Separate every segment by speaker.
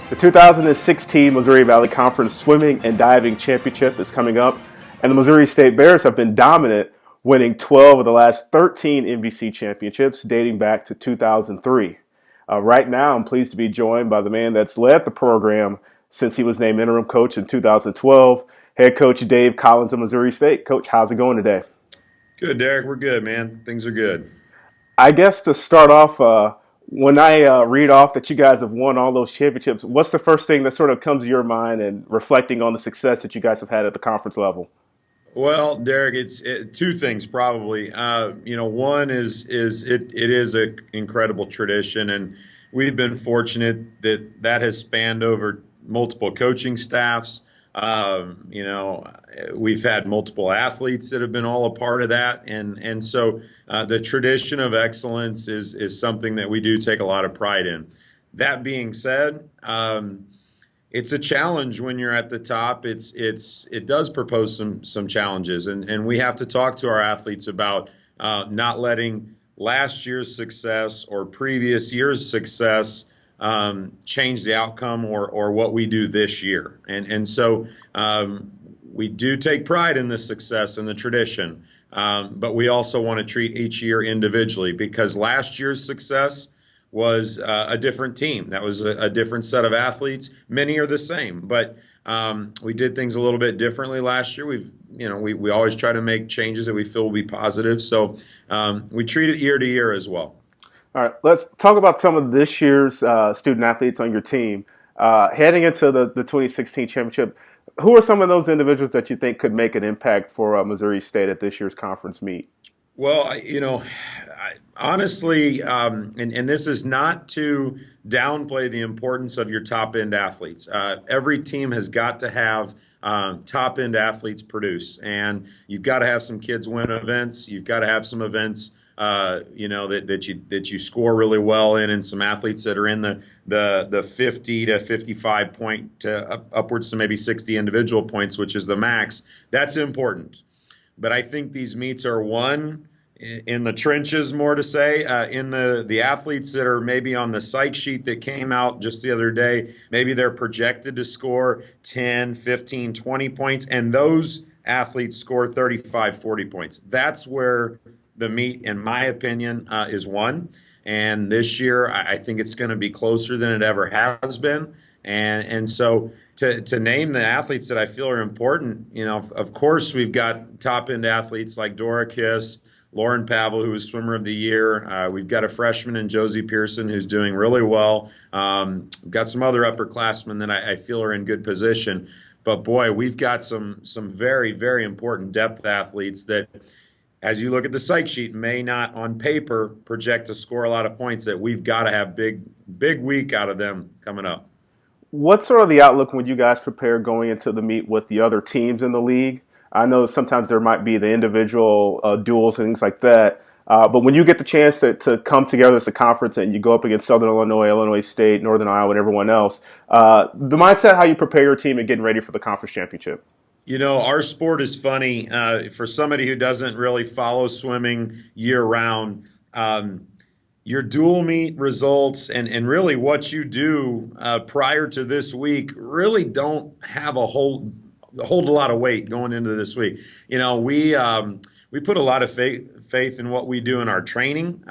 Speaker 1: The 2016 Missouri Valley Conference Swimming and Diving Championship is coming up, and the Missouri State Bears have been dominant, winning 12 of the last 13 MVC championships dating back to 2003. Right now, I'm pleased to be joined by the man that's led the program since he was named interim coach in 2012, head coach Dave Collins of Missouri State. Coach, how's it going today?
Speaker 2: Good, Derek. We're good, man. Things are good.
Speaker 1: I guess to start off, when I read off that you guys have won all those championships, what's the first thing that sort of comes to your mind and reflecting on the success that you guys have had at the conference level?
Speaker 2: Well, Derek, it's two things probably. One is it is an incredible tradition, and we've been fortunate that has spanned over multiple coaching staffs. We've had multiple athletes that have been all a part of that, and so the tradition of excellence is something that we do take a lot of pride in. That being said, it's a challenge when you're at the top. It does propose some challenges, and we have to talk to our athletes about not letting last year's success or previous year's success change the outcome or what we do this year. And so we do take pride in the success and the tradition, but we also want to treat each year individually because last year's success was a different team. That was a different set of athletes. Many are the same, but we did things a little bit differently last year. We always try to make changes that we feel will be positive. So we treat it year to year as well.
Speaker 1: All right, let's talk about some of this year's student athletes on your team. Heading into the 2016 championship, who are some of those individuals that you think could make an impact for Missouri State at this year's conference meet?
Speaker 2: Well, honestly, and this is not to downplay the importance of your top end athletes. Every team has got to have top end athletes produce, and you've got to have some kids win events. You've got to have some events, that you score really well in, and some athletes that are in the 50 to 55 point to upwards to maybe 60 individual points, which is the max. That's important. But I think these meets are won in the trenches, more to say, in the athletes that are maybe on the psych sheet that came out just the other day. Maybe they're projected to score 10, 15, 20 points, and those athletes score 35, 40 points. That's where the meet, in my opinion, is won. And this year, I think it's going to be closer than it ever has been. And so to name the athletes that I feel are important, of course, we've got top end athletes like Dora Kiss, Lauren Pavel, who was Swimmer of the Year. We've got a freshman in Josie Pearson who's doing really well. We've got some other upperclassmen that I feel are in good position. But boy, we've got some very, very important depth athletes that, as you look at the psych sheet, may not on paper project to score a lot of points, that we've got to have big week out of them coming up.
Speaker 1: What's sort of the outlook when you guys prepare going into the meet with the other teams in the league? I know sometimes there might be the individual duels and things like that, but when you get the chance to come together as a conference and you go up against Southern Illinois, Illinois State, Northern Iowa, and everyone else, the mindset how you prepare your team and getting ready for the conference championship.
Speaker 2: Our sport is funny. For somebody who doesn't really follow swimming year round, your dual meet results and really what you do prior to this week really don't have hold a lot of weight going into this week. We put a lot of faith in what we do in our training.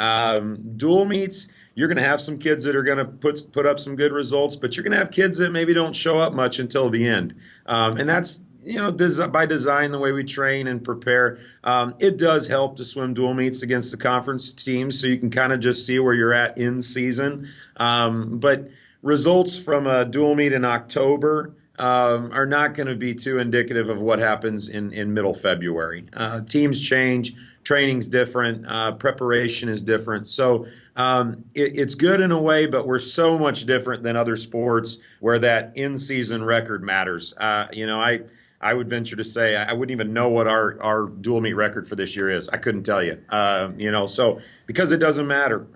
Speaker 2: Dual meets, you're going to have some kids that are going to put up some good results, but you're going to have kids that maybe don't show up much until the end, and that's by design, the way we train and prepare. It does help to swim dual meets against the conference teams, so you can kind of just see where you're at in season. But results from a dual meet in October are not going to be too indicative of what happens in middle February. Teams change, training's different, preparation is different. So it's good in a way, but we're so much different than other sports where that in-season record matters. I would venture to say I wouldn't even know what our dual meet record for this year is. I couldn't tell you. So because it doesn't matter.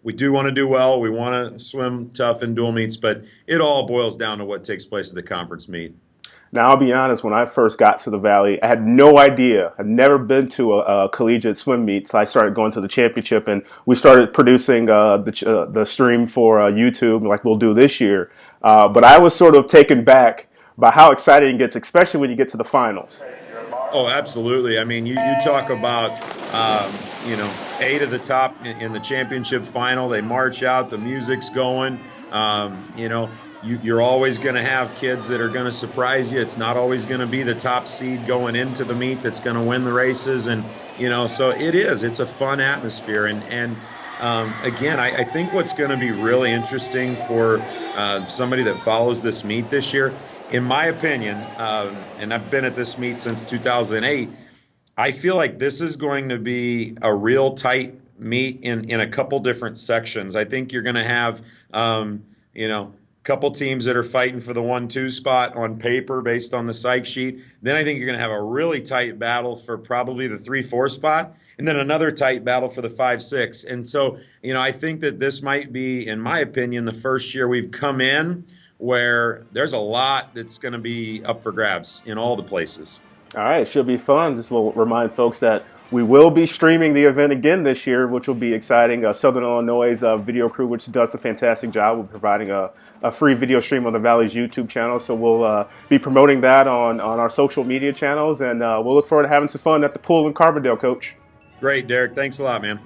Speaker 2: We do want to do well. We want to swim tough in dual meets, but it all boils down to what takes place at the conference meet.
Speaker 1: Now, I'll be honest, when I first got to the Valley, I had no idea. I'd never been to a collegiate swim meet, so I started going to the championship, and we started producing the stream for YouTube, like we'll do this year. But I was sort of taken back by how exciting it gets, especially when you get to the finals.
Speaker 2: Oh, absolutely. I mean, you talk about, you know, 8 of the top in the championship final. They march out, the music's going. You know, you're always going to have kids that are going to surprise you. It's not always going to be the top seed going into the meet that's going to win the races. And, you know, so it's a fun atmosphere. Again, I think what's going to be really interesting for somebody that follows this meet this year, in my opinion, and I've been at this meet since 2008, I feel like this is going to be a real tight meet in a couple different sections. I think you're going to have, you know, a couple teams that are fighting for the 1-2 spot on paper based on the psych sheet. Then I think you're going to have a really tight battle for probably the 3-4 spot, and then another tight battle for the 5-6. And so, you know, I think that this might be, in my opinion, the first year we've come in where there's a lot that's going to be up for grabs in all the places.
Speaker 1: All right, it should be fun. Just will remind folks that we will be streaming the event again this year, which will be exciting. Southern Illinois' video crew, which does a fantastic job, will be providing a free video stream on the Valley's YouTube channel. So we'll be promoting that on our social media channels, and we'll look forward to having some fun at the pool in Carbondale, Coach.
Speaker 2: Great, Derek. Thanks a lot, man.